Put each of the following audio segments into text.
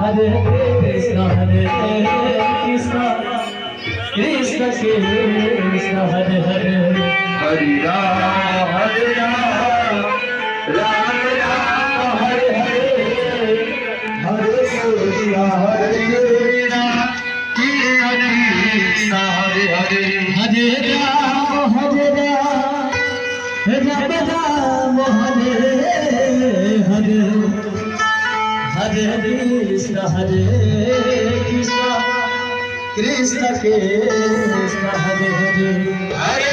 Hare Krishna Hare Krishna Krishna Krishna Hare Hare Hare Ram Ram Ram Hare Hare Hare Krishna Hare Krishna Krishna Krishna Hare Hare Hare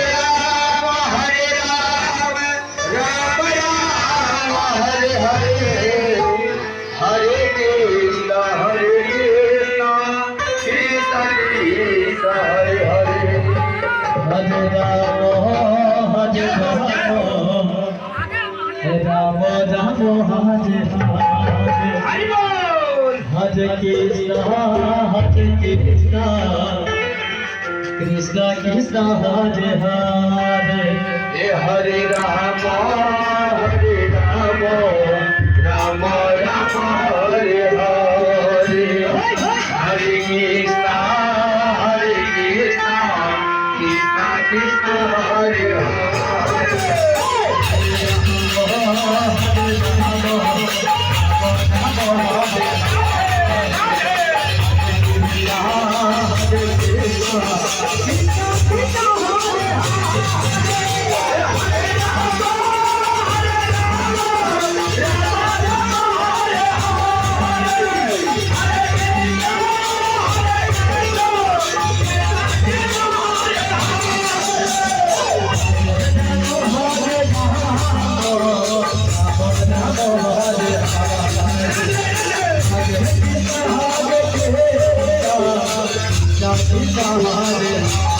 Ram Ram Ram Hare Hare Hare Krishna Hare Krishna Krishna Krishna Hare Hare Hare Ram Ram Ram Hare Hare Hare Krishna Krishna Krishna Hare Hare Hare Ram Ram Hare Hare Krishna Krishna Krishna Hare Hare Hare Ram Ram Ram Hare Hare Hare Krishna Krishna Krishna Hare Hare Hare